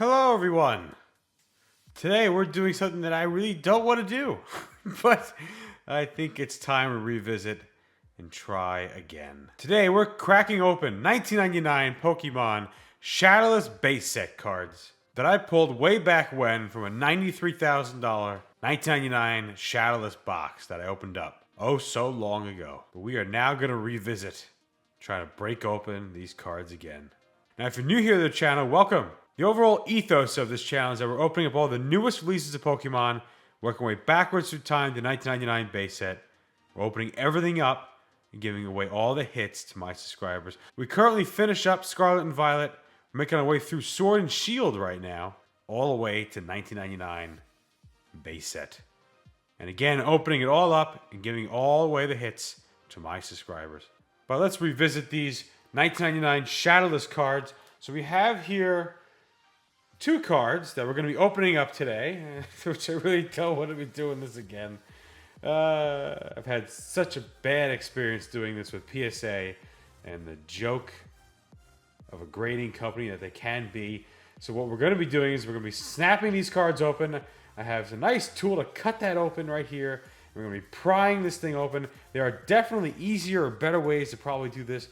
Hello everyone! Today we're doing something that I really don't want to do, but I think it's time to revisit and try again. Today we're cracking open 1999 Pokemon Shadowless base set cards that I pulled way back when from a $93,000 1999 Shadowless box that I opened up oh so long ago. But we are now going to revisit, trying to break open these cards again. Now if you're new here to the channel, welcome! The overall ethos of this channel is that we're opening up all the newest releases of Pokemon, working way backwards through time to 1999 base set. We're opening everything up and giving away all the hits to my subscribers. We currently finish up Scarlet and Violet. We're making our way through Sword and Shield right now, all the way to 1999 base set. And again, opening it all up and giving all away the hits to my subscribers. But let's revisit these 1999 Shadowless cards. So we have here two cards that we're going to be opening up today, which I really don't want to be doing this again. I've had such a bad experience doing this with PSA and the joke of a grading company that they can be. So what we're going to be doing is we're going to be snapping these cards open. I have a nice tool to cut that open right here. We're going to be prying this thing open. There are definitely easier or better ways to probably do this.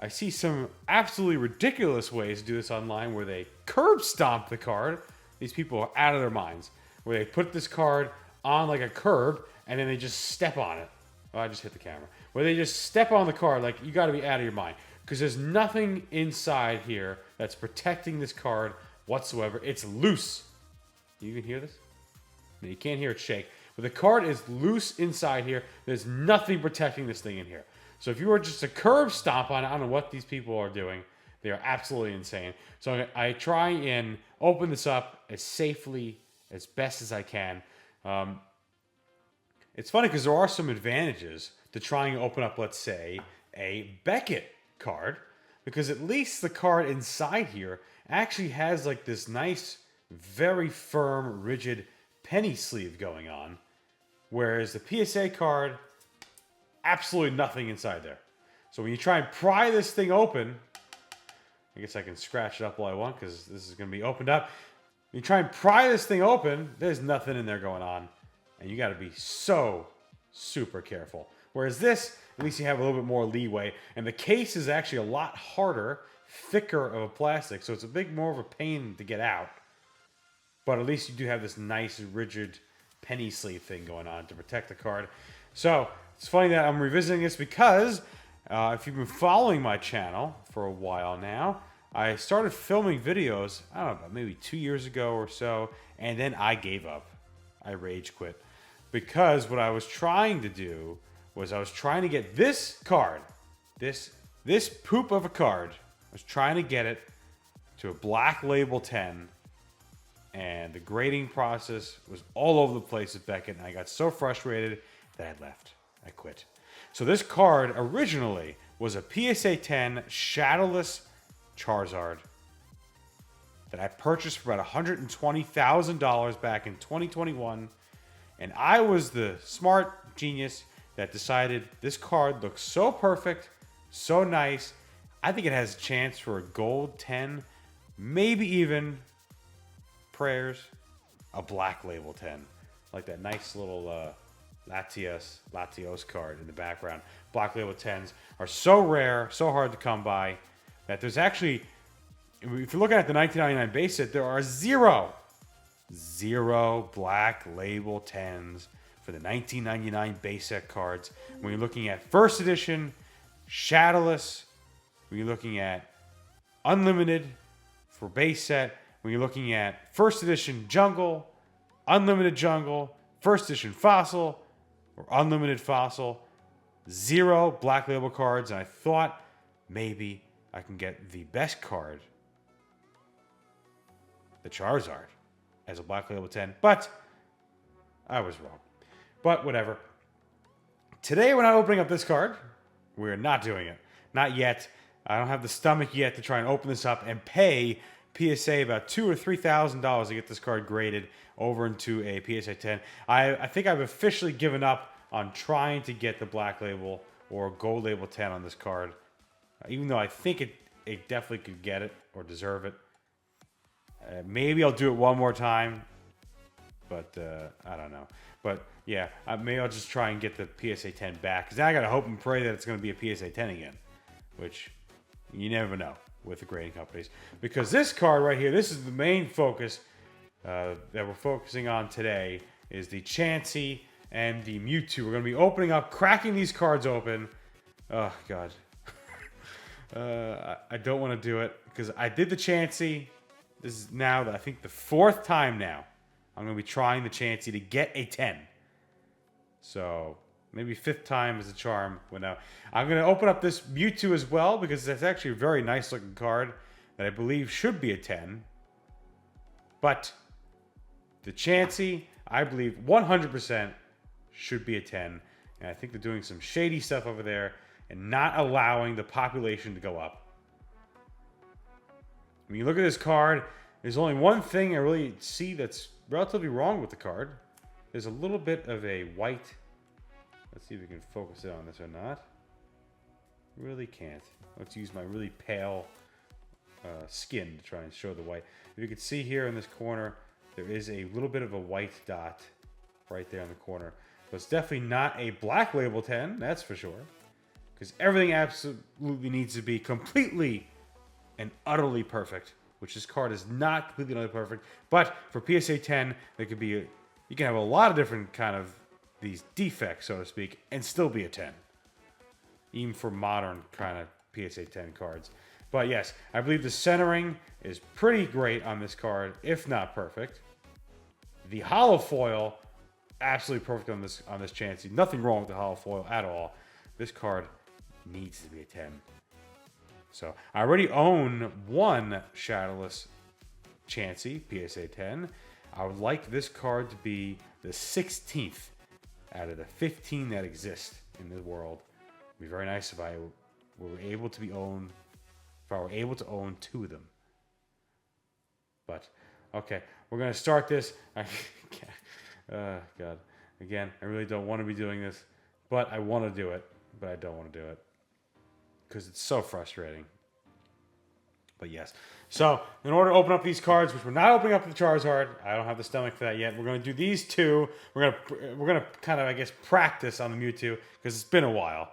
I see some absolutely ridiculous ways to do this online where they curb stomp the card. These people are out of their minds. Where they put this card on like a curb and then they just step on it. Oh, I just hit the camera. Where they just step on the card like you got to be out of your mind. Because there's nothing inside here that's protecting this card whatsoever. It's loose. You can hear this? No, you can't hear it shake. But the card is loose inside here. There's nothing protecting this thing in here. So if you were just a curb stomp on it, I don't know what these people are doing. They are absolutely insane. So I try and open this up as safely, as best as I can. It's funny because there are some advantages to trying to open up, let's say, a Beckett card. Because at least the card inside here actually has like this nice, very firm, rigid penny sleeve going on. Whereas the PSA card, absolutely nothing inside there. So when you try and pry this thing open, I guess I can scratch it up all I want because this is going to be opened up. When you try and pry this thing open, there's nothing in there going on. And you got to be so super careful. Whereas this, at least you have a little bit more leeway. And the case is actually a lot harder, thicker of a plastic. So it's a bit more of a pain to get out. But at least you do have this nice, rigid penny sleeve thing going on to protect the card. So it's funny that I'm revisiting this because if you've been following my channel for a while now, I started filming videos, I don't know, maybe 2 years ago or so, and then I gave up. I rage quit. Because what I was trying to do was I was trying to get this card, this poop of a card, I was trying to get it to a black label 10, and the grading process was all over the place with Beckett, and I got so frustrated that I left. I quit. So this card originally was a PSA 10 Shadowless Charizard that I purchased for about $120,000 back in 2021. And I was the smart genius that decided this card looks so perfect, so nice. I think it has a chance for a gold 10, maybe even prayers, a black label 10. Like that nice little Latios card in the background. Black label 10s are so rare, so hard to come by, that there's actually, if you're looking at the 1999 base set, there are zero black label 10s for the 1999 base set cards. When you're looking at first edition, Shadowless, when you're looking at Unlimited for base set, when you're looking at first edition Jungle, Unlimited Jungle, first edition Fossil, or Unlimited Fossil, zero black label cards, and I thought maybe I can get the best card, the Charizard, as a black label 10, but I was wrong. But whatever. Today we're not opening up this card. We're not doing it. Not yet. I don't have the stomach yet to try and open this up and pay PSA about $2,000 or $3,000 to get this card graded over into a PSA 10. I think I've officially given up on trying to get the black label or gold label 10 on this card. Even though I think it definitely could get it or deserve it. Maybe I'll do it one more time, but I don't know. But yeah, maybe I'll just try and get the PSA 10 back, because now I gotta hope and pray that it's gonna be a PSA 10 again, which you never know with the grading companies. Because this card right here, this is the main focus that we're focusing on today, is the Chansey and the Mewtwo. We're gonna be opening up, cracking these cards open. Oh God, I don't want to do it because I did the Chansey. This is now, I think, the 4th time now I'm going to be trying the Chansey to get a 10. So maybe 5th time is a charm. Well, now I'm going to open up this Mewtwo as well, because that's actually a very nice looking card that I believe should be a 10. But the Chansey, I believe 100% should be a 10. And I think they're doing some shady stuff over there and not allowing the population to go up. When you look at this card, there's only one thing I really see that's relatively wrong with the card. There's a little bit of a white. Let's see if we can focus it on this or not. Really can't. Let's use my really pale skin to try and show the white. If you can see here in this corner, there is a little bit of a white dot right there in the corner. So it's definitely not a Black Label 10, that's for sure. Because everything absolutely needs to be completely and utterly perfect, which this card is not completely and utterly perfect. But for PSA 10, there could be you can have a lot of different kind of these defects, so to speak, and still be a 10. Even for modern kind of PSA 10 cards. But yes, I believe the centering is pretty great on this card, if not perfect. The hollow foil, absolutely perfect on this Chansey. Nothing wrong with the hollow foil at all. This card needs to be a 10. So I already own one Shadowless Chansey, PSA 10. I would like this card to be the 16th out of the 15 that exist in this world. It'd be very nice if I were able to own 2 of them. But okay, we're gonna start this. God, again, I really don't want to be doing this, but I want to do it. But I don't want to do it because it's so frustrating. But yes, so in order to open up these cards, which we're not opening up the Charizard, I don't have the stomach for that yet. We're going to do these 2. We're gonna kind of, I guess, practice on the Mewtwo because it's been a while.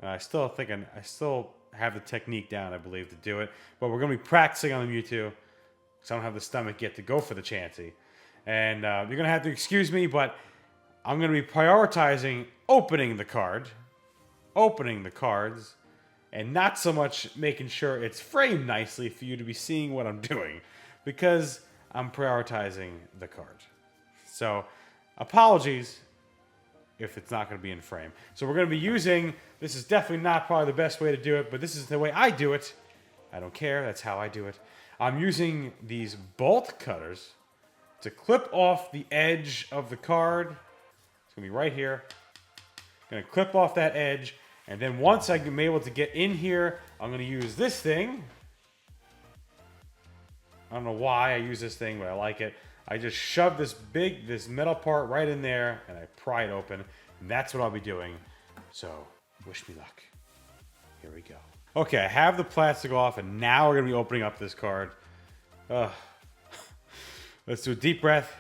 I still have the technique down, I believe, to do it. But we're going to be practicing on the Mewtwo because I don't have the stomach yet to go for the Chansey. And you're going to have to excuse me, but I'm going to be prioritizing opening the cards, and not so much making sure it's framed nicely for you to be seeing what I'm doing, because I'm prioritizing the card. So apologies if it's not going to be in frame. So we're going to be using, this is definitely not probably the best way to do it, but this is the way I do it. I don't care, that's how I do it. I'm using these bolt cutters to clip off the edge of the card. It's going to be right here. I'm going to clip off that edge, and then once I'm able to get in here, I'm going to use this thing. I don't know why I use this thing, but I like it. I just shove this metal part right in there, and I pry it open. And that's what I'll be doing. So, wish me luck. Here we go. Okay, I have the plastic off, and now we're going to be opening up this card. Let's do a deep breath.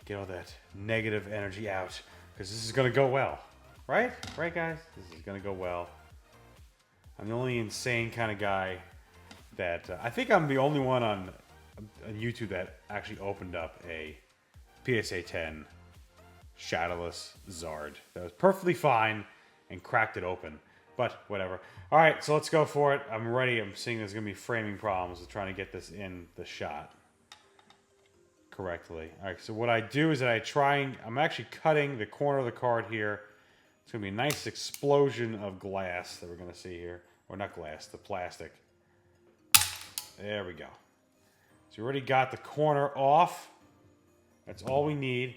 Get all that negative energy out, because this is going to go well. Right? Right, guys? This is going to go well. I'm the only insane kind of guy that... I think I'm the only one on YouTube that actually opened up a PSA 10 Shadowless Zard. That was perfectly fine and cracked it open. But whatever. Alright, so let's go for it. I'm ready. I'm seeing there's going to be framing problems with trying to get this in the shot correctly. Alright, so what I do is that I'm actually cutting the corner of the card here. It's going to be a nice explosion of glass that we're going to see here. Or not glass, the plastic. There we go. So we already got the corner off. That's all we need.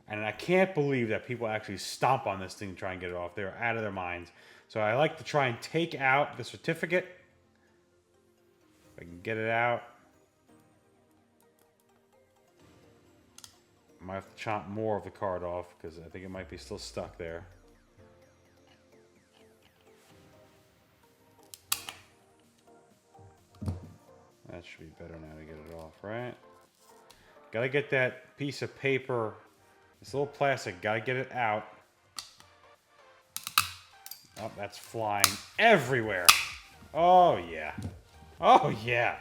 And I can't believe that people actually stomp on this thing to try and get it off. They're out of their minds. So I like to try and take out the certificate. If I can get it out. I might have to chop more of the card off because I think it might be still stuck there. That should be better now to get it off, right? Gotta get that piece of paper, this little plastic, gotta get it out. Oh, that's flying everywhere. Oh, yeah. Oh, yeah.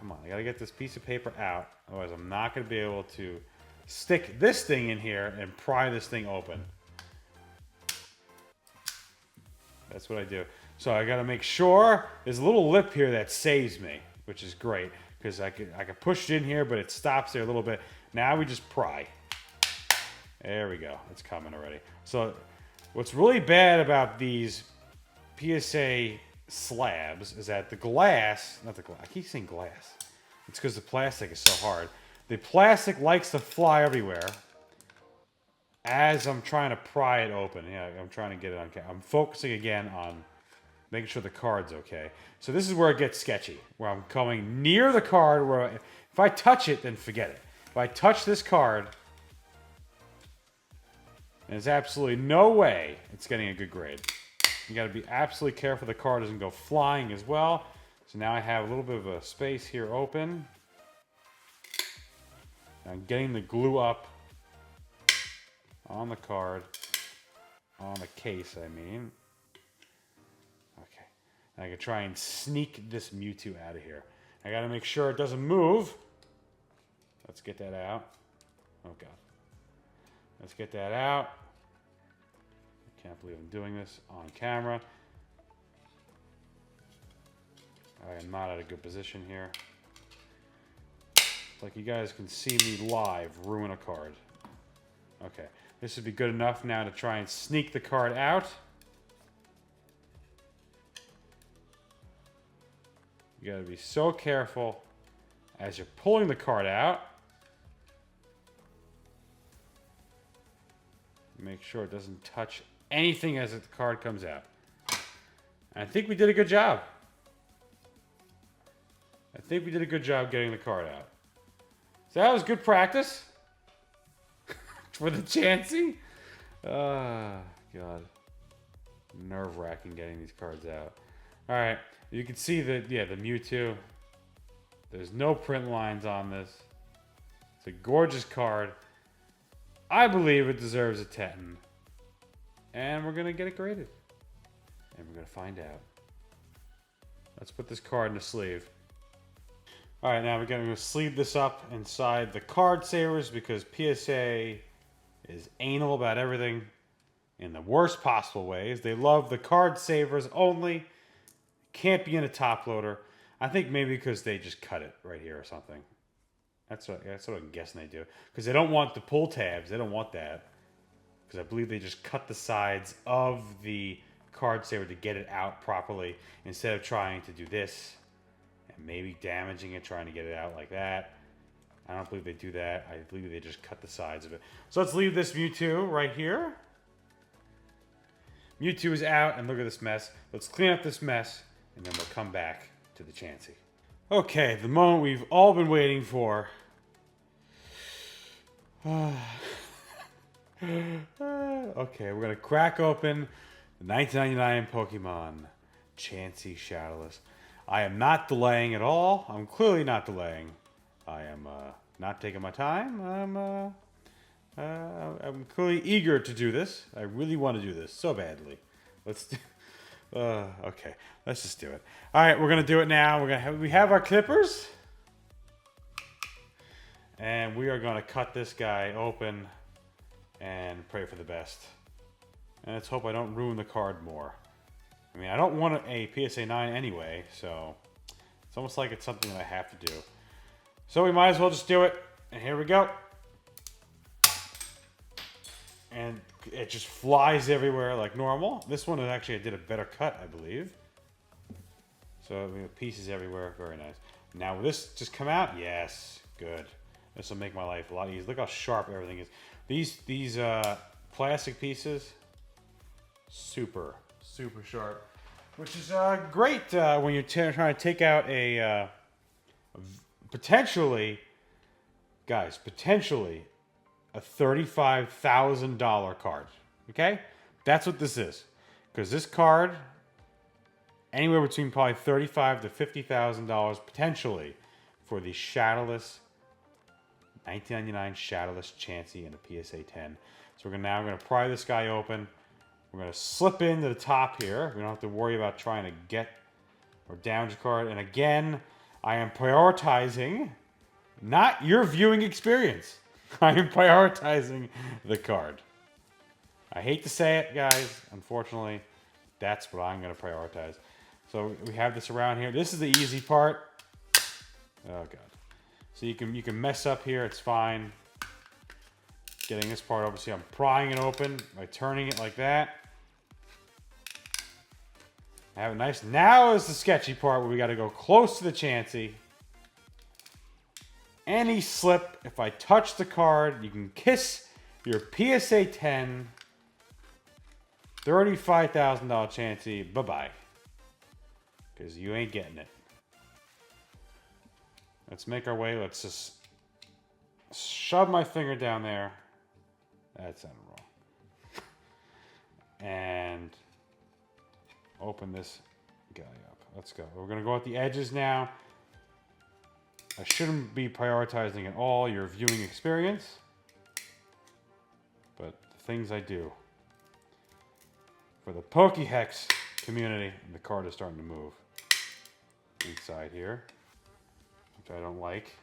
Come on, I gotta get this piece of paper out. Otherwise, I'm not gonna be able to stick this thing in here and pry this thing open. That's what I do. So I gotta make sure there's a little lip here that saves me, which is great. Because I could push it in here, but it stops there a little bit. Now we just pry. There we go. It's coming already. So what's really bad about these PSA slabs is that the glass, not the glass, I keep saying glass. It's because the plastic is so hard. The plastic likes to fly everywhere as I'm trying to pry it open. Yeah, I'm trying to get it on camera. I'm focusing again on making sure the card's okay. So this is where it gets sketchy, where I'm coming near the card, where if I touch it, then forget it. If I touch this card, there's absolutely no way it's getting a good grade. You gotta be absolutely careful the card doesn't go flying as well. So now I have a little bit of a space here open. I'm getting the glue up on the card, on the case, I mean. Okay, and I can try and sneak this Mewtwo out of here. I gotta make sure it doesn't move. Let's get that out. Oh God. Let's get that out. I can't believe I'm doing this on camera. I am not at a good position here. Like you guys can see me live ruin a card. Okay, this would be good enough now to try and sneak the card out. You gotta be so careful as you're pulling the card out. Make sure it doesn't touch anything as the card comes out. And I think we did a good job. I think we did a good job getting the card out. So that was good practice. For the Chansey? Ah, God. Nerve-wracking getting these cards out. Alright, you can see that, yeah, the Mewtwo. There's no print lines on this. It's a gorgeous card. I believe it deserves a 10. And we're going to get it graded. And we're going to find out. Let's put this card in the sleeve. Alright, now we're going to sleeve this up inside the card savers because PSA is anal about everything in the worst possible ways. They love the card savers only. Can't be in a top loader. I think maybe because they just cut it right here or something. That's what I'm guessing they do. Because they don't want the pull tabs. They don't want that. Because I believe they just cut the sides of the card saver to get it out properly instead of trying to do this and maybe damaging it, trying to get it out like that. I don't believe they do that. I believe they just cut the sides of it. So let's leave this Mewtwo right here. Mewtwo is out, and look at this mess. Let's clean up this mess, and then we'll come back to the Chansey. Okay, the moment we've all been waiting for. Okay, we're going to crack open the 1999 Pokemon Chansey Shadowless. I am not delaying at all. I'm clearly not delaying. I am not taking my time. I'm clearly eager to do this. I really want to do this so badly. Let's do. Okay, let's just do it. All right, we're gonna do it now. We have our clippers, and we are gonna cut this guy open and pray for the best. And let's hope I don't ruin the card more. I mean, I don't want a PSA 9 anyway, so it's almost like it's something that I have to do. So we might as well just do it. And here we go. And it just flies everywhere like normal. This one actually I did a better cut, I believe. So we have pieces everywhere. Very nice. Now will this just come out? Yes. Good. This will make my life a lot easier. Look how sharp everything is. These plastic pieces, super sharp. Which is great when you're trying to take out a potentially a $35,000 card. Okay? That's what this is. Because this card anywhere between probably $35,000 to $50,000 potentially for the Shadowless 1999 Shadowless Chansey and a PSA 10. So now we're going to pry this guy open. We're going to slip into the top here. We don't have to worry about trying to get or damage a card. And again, I am prioritizing not your viewing experience. I am prioritizing the card. I hate to say it, guys. Unfortunately, that's what I'm going to prioritize. So we have this around here. This is the easy part. Oh, God. So you can mess up here. It's fine. Getting this part over. See, I'm prying it open by turning it like that. I have it nice. Now is the sketchy part where we got to go close to the Chansey. Any slip, if I touch the card, you can kiss your PSA 10 $35,000 Chansey. Bye-bye. Because you ain't getting it. Let's make our way. Let's just shove my finger down there. That sounded wrong. And open this guy up. Let's go. We're going to go at the edges now. I shouldn't be prioritizing at all your viewing experience. But the things I do. For the PokeHEX community, the card is starting to move inside here, which I don't like.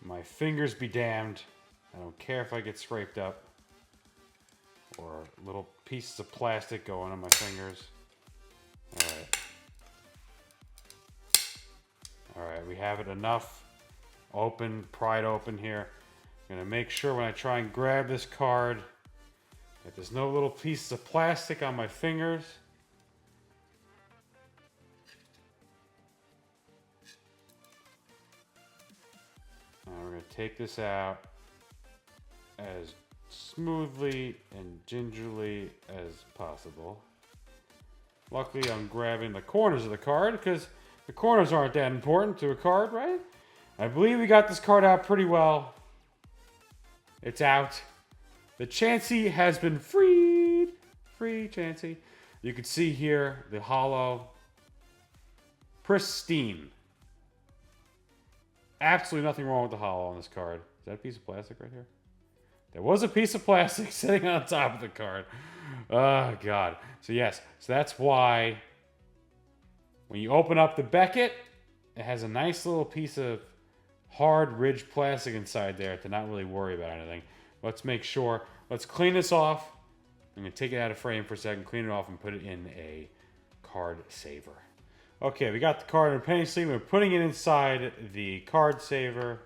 My fingers be damned. I don't care if I get scraped up or little pieces of plastic going on my fingers. Alright. Alright, we have it enough open, pried open here. I'm going to make sure when I try and grab this card that there's no little pieces of plastic on my fingers. Now we're going to take this out as smoothly and gingerly as possible. Luckily, I'm grabbing the corners of the card because the corners aren't that important to a card, right? I believe we got this card out pretty well. It's out. The Chansey has been freed. Free Chansey. You can see here the hollow. Pristine. Absolutely nothing wrong with the hollow on this card. Is that a piece of plastic right here? There was a piece of plastic sitting on top of the card. Oh, God. So, yes. So, that's why when you open up the Beckett, it has a nice little piece of hard ridged plastic inside there to not really worry about anything. Let's make sure. Let's clean this off. I'm going to take it out of frame for a second, clean it off, and put it in a card saver. Okay, we got the card in a penny sleeve. We're putting it inside the card saver.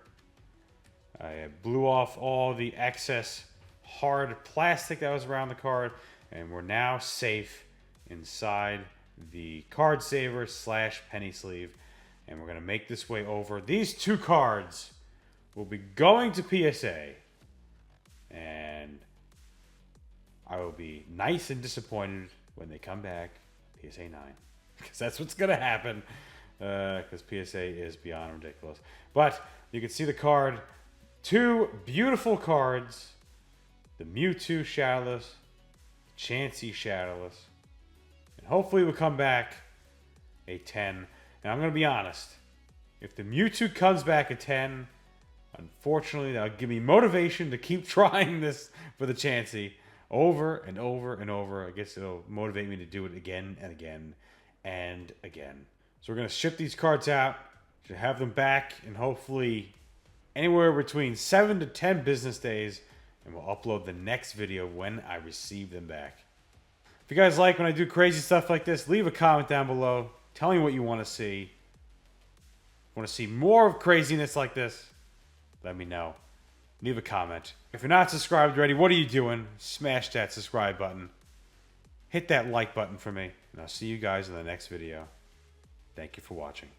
I blew off all the excess hard plastic that was around the card, and we're now safe inside the card saver / penny sleeve. And we're going to make this way over. These two cards will be going to PSA, and I will be nice and disappointed when they come back, PSA 9. Because that's what's going to happen. Because PSA is beyond ridiculous. But you can see the card. Two beautiful cards. The Mewtwo Shadowless. Chansey Shadowless. And hopefully we'll come back a 10. Now I'm going to be honest. If the Mewtwo comes back a 10, unfortunately that'll give me motivation to keep trying this for the Chansey over and over and over. I guess it'll motivate me to do it again and again and again. So we're going to ship these cards out. To have them back in hopefully anywhere between 7 to 10 business days. And we'll upload the next video when I receive them back. If you guys like when I do crazy stuff like this, leave a comment down below. Tell me what you want to see. Want to see more of craziness like this? Let me know. Leave a comment. If you're not subscribed already, what are you doing? Smash that subscribe button. Hit that like button for me. And I'll see you guys in the next video. Thank you for watching.